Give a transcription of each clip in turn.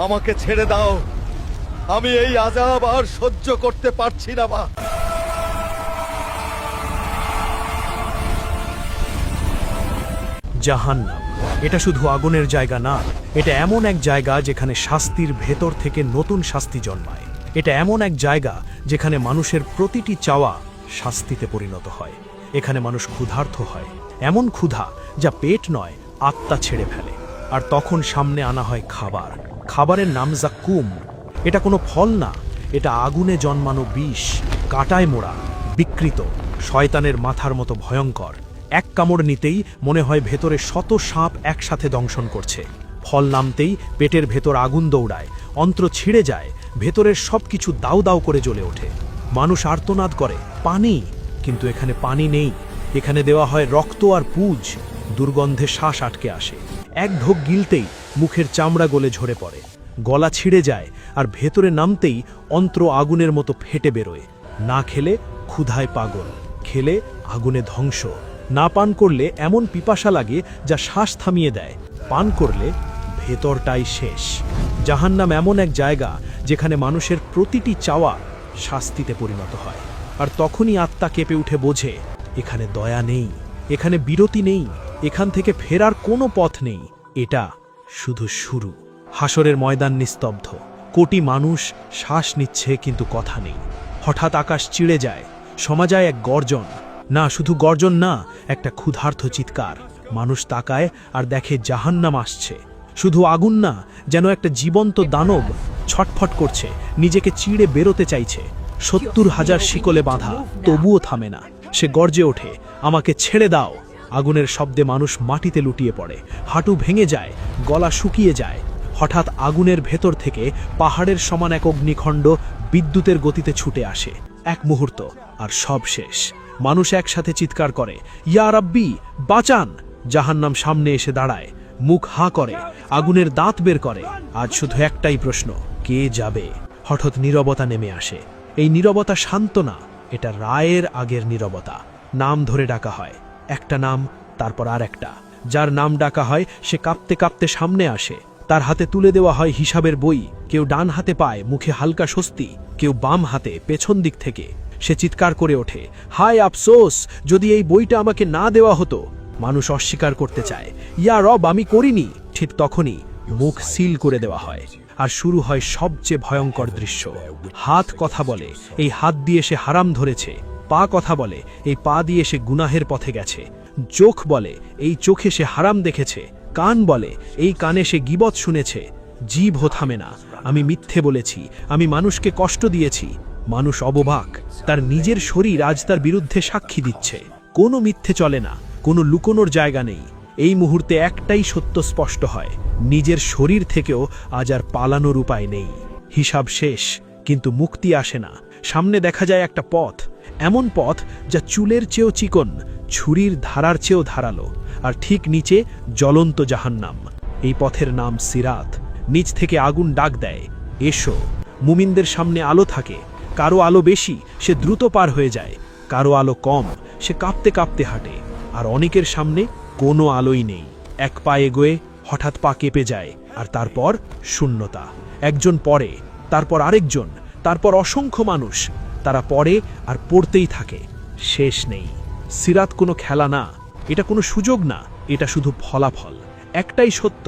আমাকে ছেড়ে দাও, আমি এই আযাব আর সহ্য করতে পারছি না। জাহান্নাম এটা শুধু আগুনের জায়গা না, এটা এমন এক জায়গা যেখানে শাস্তির ভেতর থেকে নতুন শাস্তি জন্মায়। এটা এমন এক জায়গা যেখানে মানুষের প্রতিটি চাওয়া শাস্তিতে পরিণত হয়। এখানে মানুষ ক্ষুধার্ত হয়, এমন ক্ষুধা যা পেট নয় আত্মা ছেড়ে ফেলে। আর তখন সামনে আনা হয় খাবার। খাবারের নাম যাক্কুম। এটা কোনো ফল না, এটা আগুনে জন্মানো বিষ, কাঁটায় মোড়া, বিকৃত, শয়তানের মাথার মতো ভয়ঙ্কর। এক কামড় নিতেই মনে হয় ভেতরে শত সাপ একসাথে দংশন করছে। ফল নামতেই পেটের ভেতর আগুন দৌড়ায়, অন্ত্র ছিঁড়ে যায়, ভেতরের সবকিছু দাউ দাউ করে জ্বলে ওঠে। মানুষ আর্তনাদ করে পানি, কিন্তু এখানে পানি নেই। এখানে দেওয়া হয় রক্ত আর পুজ। দুর্গন্ধে শ্বাস আটকে আসে। এক ঢোক গিলতেই মুখের চামড়া গলে ঝরে পড়ে, গলা ছিঁড়ে যায়, আর ভেতরে নামতেই অন্ত্র আগুনের মতো ফেটে বেরোয়। না খেলে ক্ষুধায় পাগল, খেলে আগুনে ধ্বংস। না পান করলে এমন পিপাসা লাগে যা শ্বাস থামিয়ে দেয়, পান করলে ভেতরটাই শেষ। জাহান্নাম এমন এক জায়গা যেখানে মানুষের প্রতিটি চাওয়া শাস্তিতে পরিণত হয়। আর তখনই আত্মা কেঁপে উঠে বোঝে এখানে দয়া নেই, এখানে বিরতি নেই, এখান থেকে ফেরার কোনো পথ নেই। এটা শুধু শুরু। হাসরের ময়দান নিস্তব্ধ, কোটি মানুষ শ্বাস নিচ্ছে কিন্তু কথা নেই। হঠাৎ আকাশ চিড়ে যায়, শোনা যায় এক গর্জন। না, শুধু গর্জন না, একটা ক্ষুধার্ত চিৎকার। মানুষ তাকায় আর দেখে জাহান্নাম আসছে। শুধু আগুন না, যেন একটা জীবন্ত দানব ছটফট করছে, নিজেকে চিড়ে বেরোতে চাইছে। ৭০,০০০ শিকলে বাঁধা, তবুও থামে না। সে গর্জে ওঠে, আমাকে ছেড়ে দাও। আগুনের শব্দে মানুষ মাটিতে লুটিয়ে পড়ে, হাঁটু ভেঙে যায়, গলা শুকিয়ে যায়। হঠাৎ আগুনের ভেতর থেকে পাহাড়ের সমান এক অগ্নিখণ্ড বিদ্যুতের গতিতে ছুটে আসে। এক মুহূর্ত আর সব শেষ। মানুষ একসাথে চিৎকার করে, ইয়া রাব্বি, বাঁচান! জাহান্নাম সামনে এসে দাঁড়ায়, মুখ হাঁ করে, আগুনের দাঁত বের করে। আজ শুধু একটাই প্রশ্ন, কে যাবে? হঠাৎ নীরবতা নেমে আসে। এই নীরবতা শান্ত না, এটা রায়ের আগের নীরবতা। নাম ধরে ডাকা হয়, একটা নাম, তারপর আর একটা। যার নাম ডাকা হয় সে কাঁপতে কাঁপতে সামনে আসে। তার হাতে তুলে দেওয়া হয় হিসাবের বই। কেউ ডান হাতে পায়, মুখে হালকা স্বস্তি, কেউ বাম হাতে, পেছন দিক থেকে। সে চিৎকার করে ওঠে, হায় আফসোস, যদি এই বইটা আমাকে না দেওয়া হতো। মানুষ অস্বীকার করতে চায়, ইয়া রব, আমি করিনি। ঠিক তখনই মুখ সিল করে দেওয়া হয়, আর শুরু হয় সবচেয়ে ভয়ঙ্কর দৃশ্য। হাত কথা বলে, এই হাত দিয়ে সে হারাম ধরেছে। পা কথা বলে, এই পা দিয়ে সে গুনাহের পথে গেছে। চোখ বলে, এই চোখে সে হারাম দেখেছে। কান বলে, এই কানে সে গীবত শুনেছে। জিভও থামে না, আমি মিথ্যে বলেছি, আমি মানুষকে কষ্ট দিয়েছি। মানুষ অববাক, তার নিজের শরীর আজ তার বিরুদ্ধে সাক্ষী দিচ্ছে। কোনো মিথ্যে চলে না, কোনো লুকোনোর জায়গা নেই। এই মুহূর্তে একটাই সত্য স্পষ্ট হয়, নিজের শরীর থেকেও আজ আর পালানোর উপায় নেই। হিসাব শেষ, কিন্তু মুক্তি আসে না। সামনে দেখা যায় একটা পথ, এমন পথ যা চুলের চেয়েও চিকন, ছুরির ধারার চেয়েও ধারালো, আর ঠিক নিচে জ্বলন্ত জাহান্নাম। এই পথের নাম সিরাত। নিচ থেকে আগুন ডাক দেয়, এসো। মুমিনদের সামনে আলো থাকে, কারো আলো বেশি, সে দ্রুত পার হয়ে যায়। কারো আলো কম, সে কাঁপতে কাঁপতে হাঁটে। আর অনেকের সামনে কোনো আলোই নেই। এক পা এগোয়ে হঠাৎ পা কেঁপে যায়, আর তারপর শূন্যতা। একজন পড়ে, তারপর আরেকজন, তারপর অসংখ্য মানুষ। তারা পড়ে আর পড়তেই থাকে, শেষ নেই। সিরাত কোনো খেলা না, এটা কোনো সুযোগ না, এটা শুধু ফলাফল। একটাই সত্য,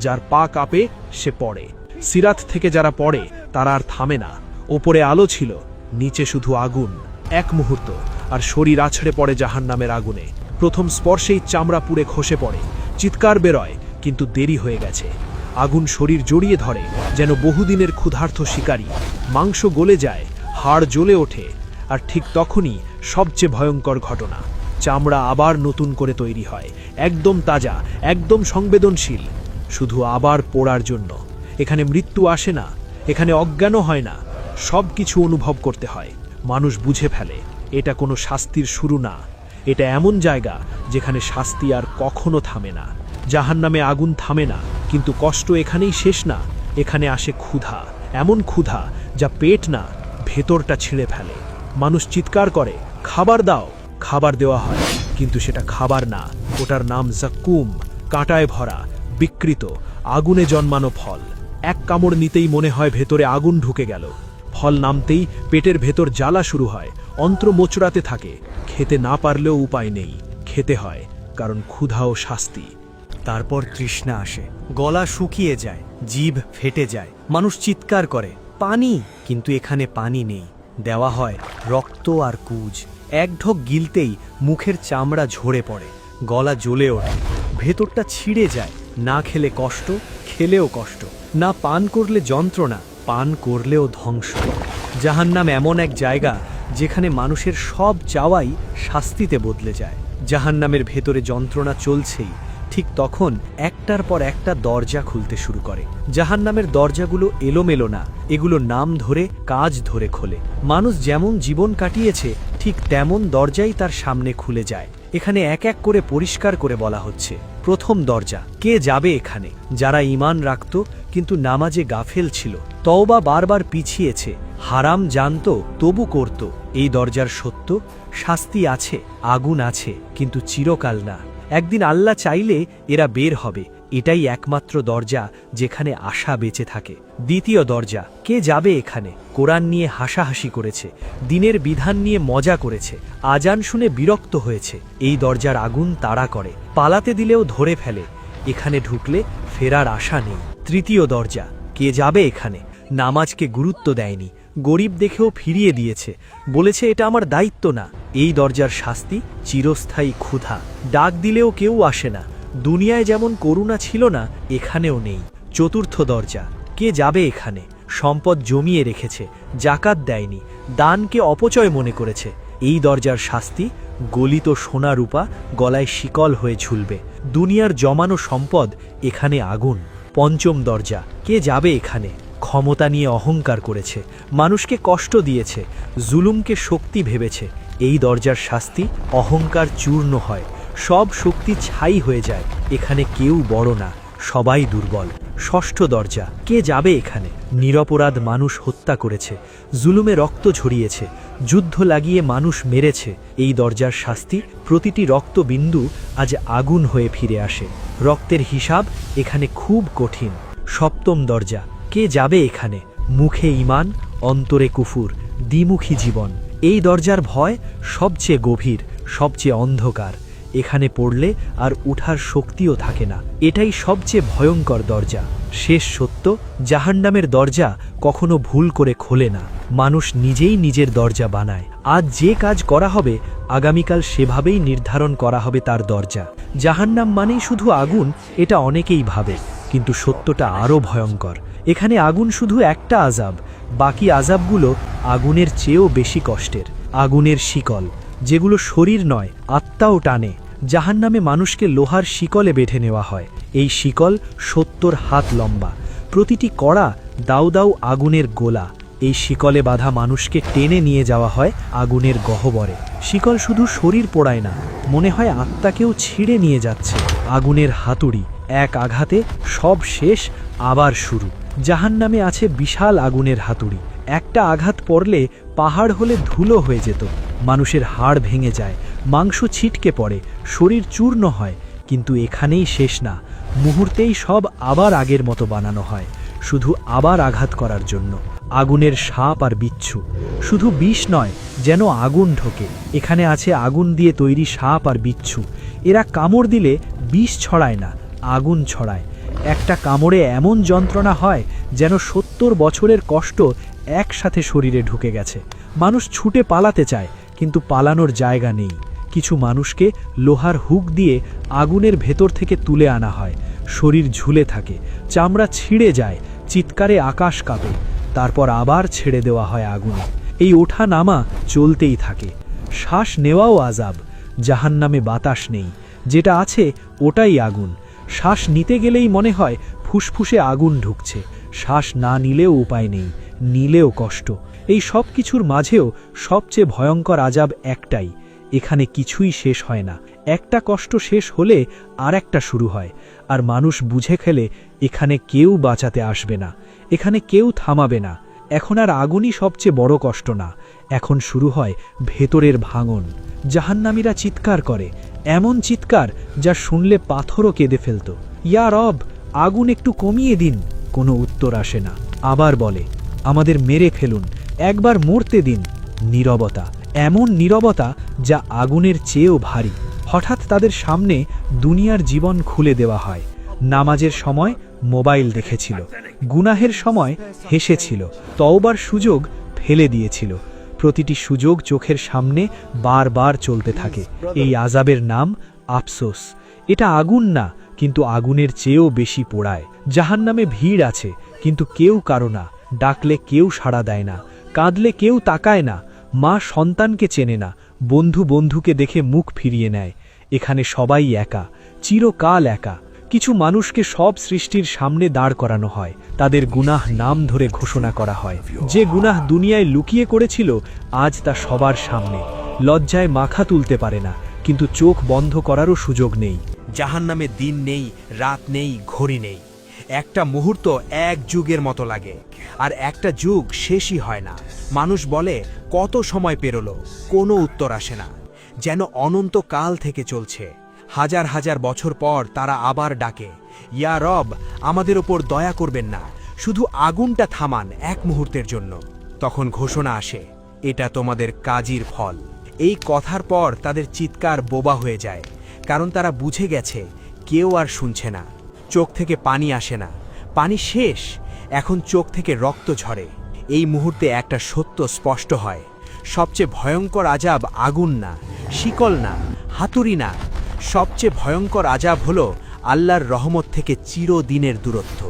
যার পা কাঁপে সে পড়ে। সিরাত থেকে যারা পড়ে তারা আর থামে না। ওপরে আলো ছিল, নিচে শুধু আগুন। এক মুহূর্ত আর শরীর আছড়ে পড়ে জাহান্নামের আগুনে। প্রথম স্পর্শেই চামড়া পুড়ে খসে পড়ে, চিৎকার বেরোয়, কিন্তু দেরি হয়ে গেছে। আগুন শরীর জড়িয়ে ধরে, যেন বহুদিনের ক্ষুধার্ত শিকারী। মাংস গলে যায়, হাড় জ্বলে ওঠে। আর ঠিক তখনই সবচেয়ে ভয়ঙ্কর ঘটনা, চামড়া আবার নতুন করে তৈরি হয়, একদম তাজা, একদম সংবেদনশীল, শুধু আবার পোড়ার জন্য। এখানে মৃত্যু আসে না, এখানে অজ্ঞানও হয় না, সব কিছু অনুভব করতে হয়। মানুষ বুঝে ফেলে এটা কোনো শাস্তির শুরু না, এটা এমন জায়গা যেখানে শাস্তি আর কখনো থামে না। জাহান্নামে আগুন থামে না, কিন্তু কষ্ট এখানেই শেষ না। এখানে আসে ক্ষুধা, এমন ক্ষুধা যা পেট না, ভেতরটা ছিঁড়ে ফেলে। মানুষ চিৎকার করে, খাবার দাও। খাবার দেওয়া হয়, কিন্তু সেটা খাবার না, ওটার নাম যাক্কুম, কাঁটায় ভরা, বিকৃত, আগুনে জন্মানো ফল। এক কামড় নিতেই মনে হয় ভেতরে আগুন ঢুকে গেল। ফল নামতেই পেটের ভেতর জ্বালা শুরু হয়, অন্ত্র মোচড়াতে থাকে। খেতে না পারলেও উপায় নেই, খেতে হয়, কারণ ক্ষুধা ও শাস্তি। তারপর তৃষ্ণা আসে, গলা শুকিয়ে যায়, জিভ ফেটে যায়, মানুষ চিৎকার করে পানি, কিন্তু এখানে পানি নেই। দেওয়া হয় রক্ত আর কুজ। এক ঢোক গিলতেই মুখের চামড়া ঝরে পড়ে, গলা জ্বলে ওঠে, ভেতরটা ছিঁড়ে যায়। না খেলে কষ্ট, খেলেও কষ্ট। না পান করলে যন্ত্রণা, পান করলেও ধ্বংস। জাহান্নাম এমন এক জায়গা যেখানে মানুষের সব চাওয়াই শাস্তিতে বদলে যায়। জাহান্নামের ভেতরে যন্ত্রণা চলছেই, ঠিক তখন একটার পর একটা দরজা খুলতে শুরু করে। জাহান্নামের দরজাগুলো এলোমেলো না, এগুলো নাম ধরে, কাজ ধরে খোলে। মানুষ যেমন জীবন কাটিয়েছে ঠিক তেমন দরজাই তার সামনে খুলে যায়। এখানে এক এক করে পরিষ্কার করে বলা হচ্ছে, প্রথম দরজা, কে যাবে এখানে? যারা ঈমান রাখত কিন্তু নামাজে গাফেল ছিল, তওবা বারবার পিছিয়েছে, হারাম জানতো তবু করত। এই দরজার সত্য, শাস্তি আছে, আগুন আছে, কিন্তু চিরকাল না। একদিন আল্লাহ চাইলে এরা বের হবে। এটাই একমাত্র দরজা যেখানে আশা বেঁচে থাকে। দ্বিতীয় দরজা, কে যাবে এখানে? কোরআন নিয়ে হাসাহাসি করেছে, দিনের বিধান নিয়ে মজা করেছে, আজান শুনে বিরক্ত হয়েছে। এই দরজার আগুন তাড়া করে, পালাতে দিলেও ধরে ফেলে। এখানে ঢুকলে ফেরার আশা নেই। তৃতীয় দরজা, কে যাবে এখানে? নামাজকে গুরুত্ব দেয়নি, গরিব দেখেও ফিরিয়ে দিয়েছে, বলেছে এটা আমার দায়িত্ব না। এই দরজার শাস্তি চিরস্থায়ী ক্ষুধা। ডাক দিলেও কেউ আসে না। দুনিয়ায় যেমন করুণা ছিল না, এখানেও নেই। চতুর্থ দরজা, কে যাবে এখানে? সম্পদ জমিয়ে রেখেছে, জাকাত দেয়নি, দানকে অপচয় মনে করেছে। এই দরজার শাস্তি গলিত সোনা রূপা গলায় শিকল হয়ে ঝুলবে। দুনিয়ার জমানো সম্পদ এখানে আগুন। পঞ্চম দরজা, কে যাবে এখানে? ক্ষমতা নিয়ে অহংকার করেছে, মানুষকে কষ্ট দিয়েছে, জুলুমকে শক্তি ভেবেছে। এই দরজার শাস্তি অহংকার চূর্ণ হয়, সব শক্তি ছাই হয়ে যায়। এখানে কেউ বড় না, সবাই দুর্বল। ষষ্ঠ দরজা, কে যাবে এখানে? নিরপরাধ মানুষ হত্যা করেছে, জুলুমে রক্ত ঝরিয়েছে, যুদ্ধ লাগিয়ে মানুষ মেরেছে। এই দরজার শাস্তি, প্রতিটি রক্তবিন্দু আজ আগুন হয়ে ফিরে আসে। রক্তের হিসাব এখানে খুব কঠিন। সপ্তম দরজা, কে যাবে এখানে? মুখে ঈমান, অন্তরে কুফুর, দ্বিমুখী জীবন। এই দরজার ভয় সবচেয়ে গভীর, সবচেয়ে অন্ধকার। এখানে পড়লে আর উঠার শক্তিও থাকে না। এটাই সবচেয়ে ভয়ঙ্কর দরজা। শেষ সত্য, জাহান্নামের দরজা কখনো ভুল করে খোলে না, মানুষ নিজেই নিজের দরজা বানায়। আজ যে কাজ করা হবে, আগামীকাল সেভাবেই নির্ধারণ করা হবে তার দরজা। জাহান্নাম মানেই শুধু আগুন, এটা অনেকেই ভাবে, কিন্তু সত্যটা আরও ভয়ঙ্কর। এখানে আগুন শুধু একটা আযাব, বাকি আযাবগুলো আগুনের চেয়েও বেশি কষ্টের। আগুনের শিকল, যেগুলো শরীর নয় আত্মাও টানে। জাহান্নামে মানুষকে লোহার শিকলে বেঁধে নেওয়া হয়। এই শিকল 70 হাত লম্বা, প্রতিটি কড়া দাউ দাউ আগুনের গোলা। এই শিকলে বাঁধা মানুষকে টেনে নিয়ে যাওয়া হয় আগুনের গহ্বরে। শিকল শুধু শরীর পোড়ায় না, মনে হয় আত্মাকেও ছিঁড়ে নিয়ে যাচ্ছে। আগুনের হাতুড়ি, এক আঘাতে সব শেষ, আবার শুরু। জাহান্নামে আছে বিশাল আগুনের হাতুড়ি, একটা আঘাত পড়লে পাহাড় হলে ধুলো হয়ে যেত। মানুষের হাড় ভেঙে যায়, মাংস ছিটকে পড়ে, শরীর চূর্ণ হয়। কিন্তু এখানেই শেষ না, মুহূর্তেই সব আবার আগের মতো বানানো হয়, শুধু আবার আঘাত করার জন্য। আগুনের সাপ আর বিচ্ছু, শুধু বিষ নয়, যেন আগুন ঢোকে। এখানে আছে আগুন দিয়ে তৈরি সাপ আর বিচ্ছু। এরা কামড় দিলে বিষ ছড়ায় না, আগুন ছড়ায়। একটা কামড়ে এমন যন্ত্রণা হয় যেন 70 বছরের কষ্ট একসাথে শরীরে ঢুকে গেছে। মানুষ ছুটে পালাতে চায়, কিন্তু পালানোর জায়গা নেই। কিছু মানুষকে লোহার হুক দিয়ে আগুনের ভেতর থেকে তুলে আনা হয়, শরীর ঝুলে থাকে, চামড়া ছিঁড়ে যায়, চিৎকারে আকাশ কাঁপে। তারপর আবার ছেড়ে দেওয়া হয় আগুনে। এই ওঠা নামা চলতেই থাকে। শ্বাস নেওয়াও আযাব। জাহান্নামে বাতাস নেই, যেটা আছে ওটাই আগুন। শ্বাস নিতে গেলেই মনে হয় ফুসফুসে আগুন ঢুকছে। শ্বাস না নিলেও উপায় নেই, নিলেও কষ্ট। এই সব কিছুর মাঝেও সবচেয়ে ভয়ঙ্কর আযাব একটাই, এখানে কিছুই শেষ হয় না। একটা কষ্ট শেষ হলে আর একটা শুরু হয়, আর মানুষ বুঝে খেলে এখানে কেউ বাঁচাতে আসবে না, এখানে কেউ থামাবে না। এখন আর আগুনই সবচেয়ে বড় কষ্ট না, এখন শুরু হয় ভেতরের ভাঙন। জাহান্নামীরা চিৎকার করে, এমন চিৎকার যা শুনলে পাথরও কেঁদে ফেলত। ইয়া রব, আগুন একটু কমিয়ে দিন। কোনো উত্তর আসে না। আবার বলে, আমাদের মেরে ফেলুন, একবার মরতে দিন। নীরবতা, এমন নীরবতা যা আগুনের চেয়েও ভারী। হঠাৎ তাদের সামনে দুনিয়ার জীবন খুলে দেওয়া হয়। নামাজের সময় মোবাইল দেখেছিল, গুনাহের সময় হেসেছিল, তওবার সুযোগ ফেলে দিয়েছিল। প্রতিটি সুযোগ চোখের সামনে বারবার চলতে থাকে। এই আযাবের নাম আফসোস। এটা আগুন না, কিন্তু আগুনের চেয়েও বেশি পোড়ায়। জাহান্নামে ভিড় আছে, কিন্তু কেউ কারো না। ডাকলে কেউ সাড়া দেয় না, কাঁদলে কেউ তাকায় না। মা সন্তানকে চেনে না, বন্ধু বন্ধুকে দেখে মুখ ফিরিয়ে নেয়। এখানে সবাই একা, চিরকাল একা। কিছু মানুষকে সব সৃষ্টির সামনে দাঁড় করানো হয়, তাদের গুনাহ নাম ধরে ঘোষণা করা হয়। যে গুনাহ দুনিয়ায় লুকিয়ে করেছিল, আজ তা সবার সামনে। লজ্জায় মাথা তুলতে পারে না, কিন্তু চোখ বন্ধ করারও সুযোগ নেই। জাহান্নামে দিন নেই, রাত নেই, ঘড়ি নেই। একটা মুহূর্ত এক যুগের মতো লাগে, আর একটা যুগ শেষই হয় না। মানুষ বলে, কত সময় পেরোলো, কোনো উত্তর আসে না। যেন অনন্তকাল থেকে চলছে। হাজার হাজার বছর পর তারা আবার ডাকে, ইয়া রব, আমাদের ওপর দয়া করবেন না, শুধু আগুনটা থামান এক মুহূর্তের জন্য। তখন ঘোষণা আসে, এটা তোমাদের কাজের ফল। এই কথার পর তাদের চিৎকার বোবা হয়ে যায়, কারণ তারা বুঝে গেছে কেউ আর শুনছে না। চোখ থেকে পানি আসে না, পানি শেষ। এখন চোখ থেকে রক্ত ঝরে। এই মুহূর্তে একটা সত্য স্পষ্ট হয়, সবচেয়ে ভয়ঙ্কর আযাব আগুন না, শিকল না, হাতুড়ি না। সবচেয়ে ভয়ঙ্কর আযাব হলো আল্লাহর রহমত থেকে চিরদিনের দূরত্ব।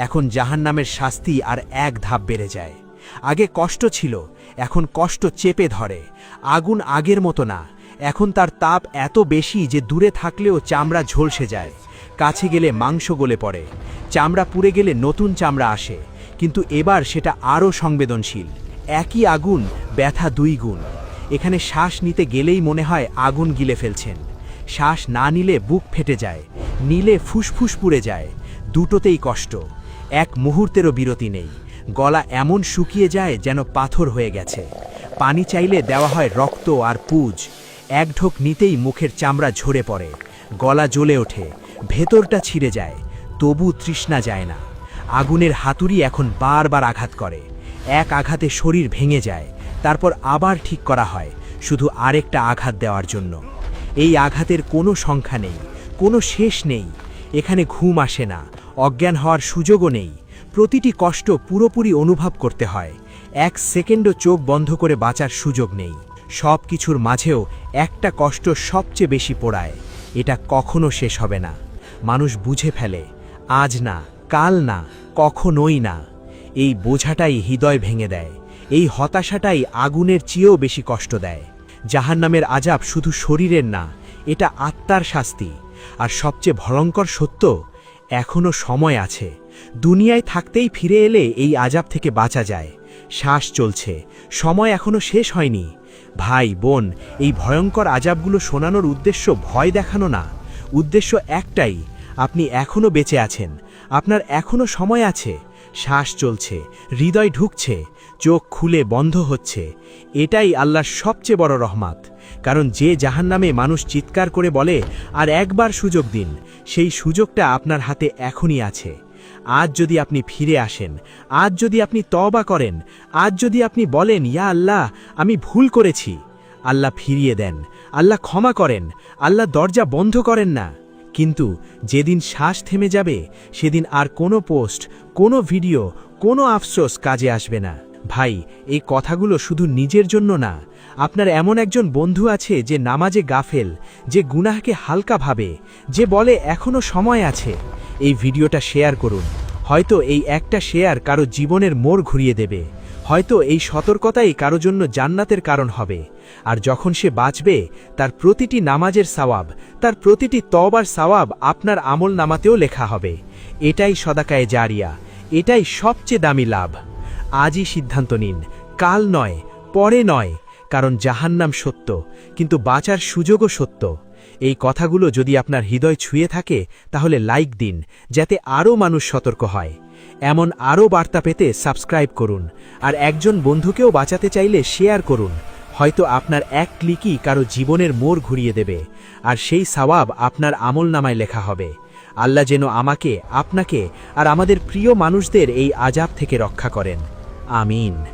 এখন জাহান্নামের শাস্তি আর এক ধাপ বেড়ে যায়। আগে কষ্ট ছিল, এখন কষ্ট চেপে ধরে। আগুন আগের মতো না, এখন তার তাপ এত বেশি যে দূরে থাকলেও চামড়া ঝলসে যায়, কাছে গেলে মাংস গলে পড়ে। চামড়া পুড়ে গেলে নতুন চামড়া আসে, কিন্তু এবার সেটা আরও সংবেদনশীল। একই আগুন, ব্যথা দুই গুণ। এখানে শ্বাস নিতে গেলেই মনে হয় আগুন গিলে ফেলছেন। শ্বাস না নিলে বুক ফেটে যায়, নিলে ফুসফুস পুড়ে যায়। দুটোতেই কষ্ট, এক মুহূর্তেরও বিরতি নেই। গলা এমন শুকিয়ে যায় যেন পাথর হয়ে গেছে। পানি চাইলে দেওয়া হয় রক্ত আর পুজ। এক ঢোক নিতেই মুখের চামড়া ঝরে পড়ে, গলা জ্বলে ওঠে, ভেতরটা ছিঁড়ে যায়, তবু তৃষ্ণা যায় না। আগুনের হাতুড়ি এখন বারবার আঘাত করে। এক আঘাতে শরীর ভেঙে যায়, তারপর আবার ঠিক করা হয়, শুধু আরেকটা আঘাত দেওয়ার জন্য। এই আঘাতের কোনো সংখ্যা নেই, কোনো শেষ নেই। এখানে ঘুম আসে না, অজ্ঞান হওয়ার সুযোগও নেই। প্রতিটি কষ্ট পুরোপুরি অনুভব করতে হয়। এক সেকেন্ডও চোখ বন্ধ করে বাঁচার সুযোগ নেই। সব কিছুর মাঝেও একটা কষ্ট সবচেয়ে বেশি পোড়ায়, এটা কখনো শেষ হবে না। মানুষ বুঝে ফেলে, আজ না, কাল না, কখনোই না। এই বোঝাটাই হৃদয় ভেঙে দেয়। এই হতাশাটাই আগুনের চেয়েও বেশি কষ্ট দেয়। জাহান্নামের আযাব শুধু শরীরের না, এটা আত্মার শাস্তি। আর সবচেয়ে ভয়ঙ্কর সত্য, এখনো সময় আছে। দুনিয়ায় থাকতেই ফিরে এলে এই আযাব থেকে বাঁচা যায়। শ্বাস চলছে, সময় এখনো শেষ হয়নি। ভাই বোন, এই ভয়ঙ্কর আযাবগুলো শোনানোর উদ্দেশ্য ভয় দেখানো না। উদ্দেশ্য একটাই, আপনি এখনো বেঁচে আছেন, আপনার এখনো সময় আছে। শ্বাস চলছে, হৃদয় ঢুকছে, চোখ খুলে বন্ধ হচ্ছে। এটাই আল্লাহর সবচেয়ে বড় রহমত। কারণ যে জাহান্নামে মানুষ চিৎকার করে বলে, আর একবার সুযোগ দিন, সেই সুযোগটা আপনার হাতে এখনই আছে। আজ যদি আপনি ফিরে আসেন, আজ যদি আপনি তওবা করেন, আজ যদি আপনি বলেন, ইয়া আল্লাহ, আমি ভুল করেছি, আল্লাহ ফিরিয়ে দেন, আল্লাহ ক্ষমা করেন, আল্লাহ দরজা বন্ধ করেন না। কিন্তু যেদিন শ্বাস থেমে যাবে, সেদিন আর কোনো পোস্ট, কোনো ভিডিও, কোনো আফসোস কাজে আসবে না। ভাই, এই কথাগুলো শুধু নিজের জন্য না। আপনার এমন একজন বন্ধু আছে যে নামাজে গাফেল, যে গুনাহকে হালকা ভাবে, যে বলে এখনো সময় আছে। এই ভিডিওটা শেয়ার করুন। হয়তো এই একটা শেয়ার কারো জীবনের মোড় ঘুরিয়ে দেবে। হয়তো এই সতর্কতাই কারো জন্য জান্নাতের কারণ হবে। আর যখন সে বাঁচবে, তার প্রতিটি নামাজের সওয়াব, তার প্রতিটি তওবার সওয়াব আপনার আমল নামাতেও লেখা হবে। এটাই সদাকায়ে জারিয়া, এটাই সবচেয়ে দামি লাভ। আজই সিদ্ধান্ত নিন, কাল নয়, পরে নয়। কারণ জাহান্নাম সত্য, কিন্তু বাঁচার সুযোগও সত্য। এই কথাগুলো যদি আপনার হৃদয় ছুঁয়ে থাকে, তাহলে লাইক দিন, যাতে আরও মানুষ সতর্ক হয়। এমন আরও বার্তা পেতে সাবস্ক্রাইব করুন। আর একজন বন্ধুকেও বাঁচাতে চাইলে শেয়ার করুন। হয়তো আপনার এক ক্লিকই কারো জীবনের মোড় ঘুরিয়ে দেবে, আর সেই সওয়াব আপনার আমলনামায় লেখা হবে। আল্লাহ যেন আমাকে, আপনাকে আর আমাদের প্রিয় মানুষদের এই আযাব থেকে রক্ষা করেন। আমিন।